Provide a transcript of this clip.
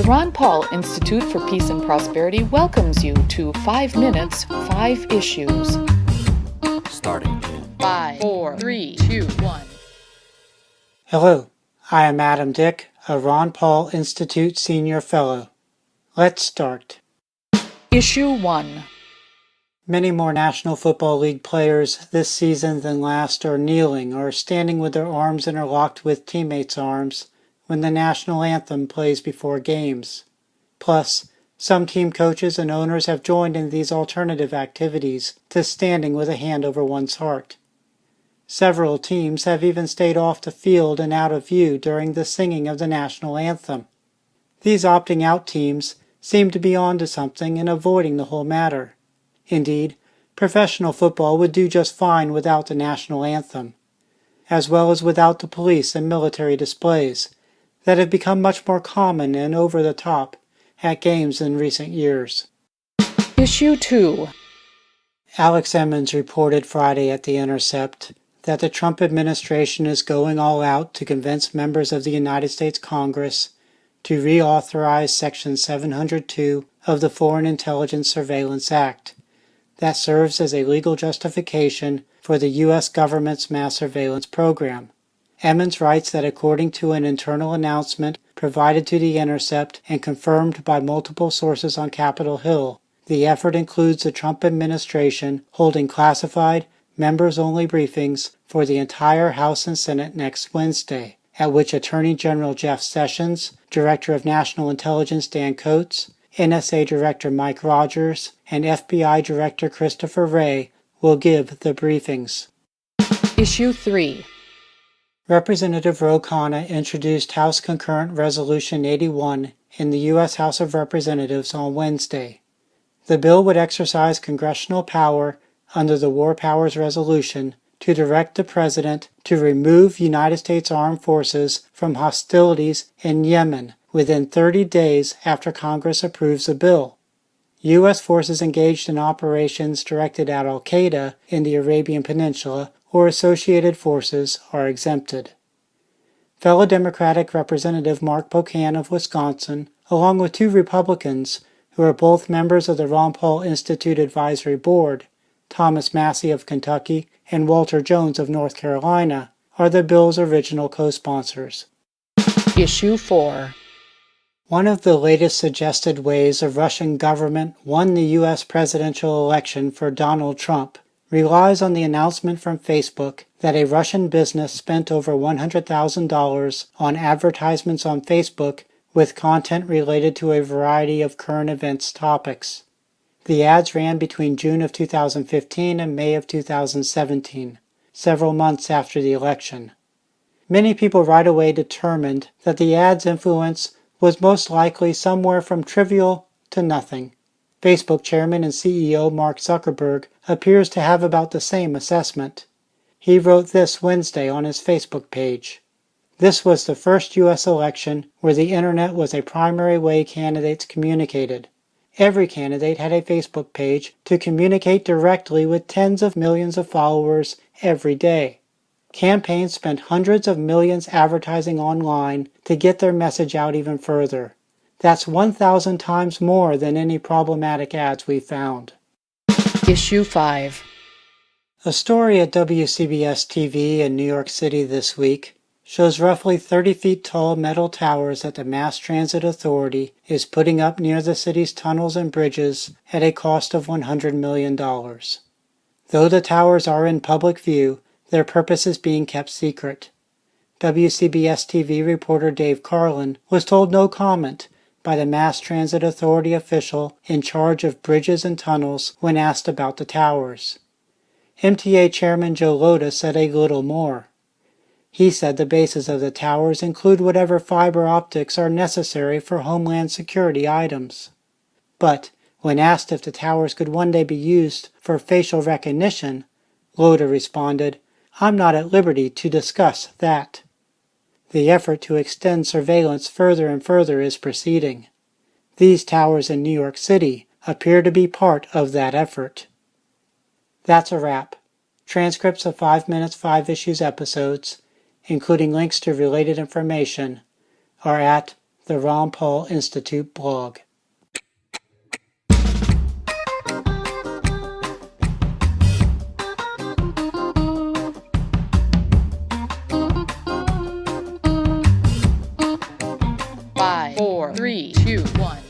Ron Paul Institute for Peace and Prosperity welcomes you to 5 Minutes, 5 Issues. Starting in 5, 4, 3, 2, 1. Hello, I am Adam Dick, a Ron Paul Institute Senior Fellow. Let's start. Issue 1. Many more National Football League players this season than last are kneeling or standing with their arms interlocked with teammates' arms when the national anthem plays before games. Plus, some team coaches and owners have joined in these alternative activities to standing with a hand over one's heart. Several teams have even stayed off the field and out of view during the singing of the national anthem. These opting out teams seem to be onto something and avoiding the whole matter. Indeed, professional football would do just fine without the national anthem, as well as without the police and military displays that have become much more common and over the top at games in recent years. Issue 2. Alex Emmons reported Friday at The Intercept that the Trump administration is going all out to convince members of the United States Congress to reauthorize Section 702 of the Foreign Intelligence Surveillance Act that serves as a legal justification for the U.S. government's mass surveillance program. Emmons writes that according to an internal announcement provided to The Intercept and confirmed by multiple sources on Capitol Hill, the effort includes the Trump administration holding classified, members-only briefings for the entire House and Senate next Wednesday, at which Attorney General Jeff Sessions, Director of National Intelligence Dan Coats, NSA Director Mike Rogers, and FBI Director Christopher Wray will give the briefings. Issue 3. Representative Ro Khanna introduced House Concurrent Resolution 81 in the U.S. House of Representatives on Wednesday. The bill would exercise congressional power under the War Powers Resolution to direct the President to remove United States Armed Forces from hostilities in Yemen within 30 days after Congress approves the bill. U.S. forces engaged in operations directed at al-Qaeda in the Arabian Peninsula or associated forces are exempted. Fellow Democratic Representative Mark Pocan of Wisconsin, along with 2 Republicans who are both members of the Ron Paul Institute Advisory Board, Thomas Massey of Kentucky and Walter Jones of North Carolina, are the bill's original co-sponsors. Issue 4. One of the latest suggested ways a Russian government won the U.S. presidential election for Donald Trump relies on the announcement from Facebook that a Russian business spent over $100,000 on advertisements on Facebook with content related to a variety of current events topics. The ads ran between June of 2015 and May of 2017, several months after the election. Many people right away determined that the ads' influence was most likely somewhere from trivial to nothing. Facebook chairman and CEO Mark Zuckerberg appears to have about the same assessment. He wrote this Wednesday on his Facebook page. This was the first U.S. election where the internet was a primary way candidates communicated. Every candidate had a Facebook page to communicate directly with tens of millions of followers every day. Campaigns spent hundreds of millions advertising online to get their message out even further. That's 1,000 times more than any problematic ads we found. Issue 5. A story at WCBS-TV in New York City this week shows roughly 30 feet tall metal towers that the Mass Transit Authority is putting up near the city's tunnels and bridges at a cost of $100 million. Though the towers are in public view, their purpose is being kept secret. WCBS-TV reporter Dave Carlin was told no comment by the Mass Transit Authority official in charge of bridges and tunnels when asked about the towers. MTA Chairman Joe Lhota said a little more. He said the bases of the towers include whatever fiber optics are necessary for Homeland Security items. But when asked if the towers could one day be used for facial recognition, Lhota responded, "I'm not at liberty to discuss that." The effort to extend surveillance further and further is proceeding. These towers in New York City appear to be part of that effort. That's a wrap. Transcripts of 5 Minutes 5 Issues episodes, including links to related information, are at the Ron Paul Institute blog. Five, four, three, two, one.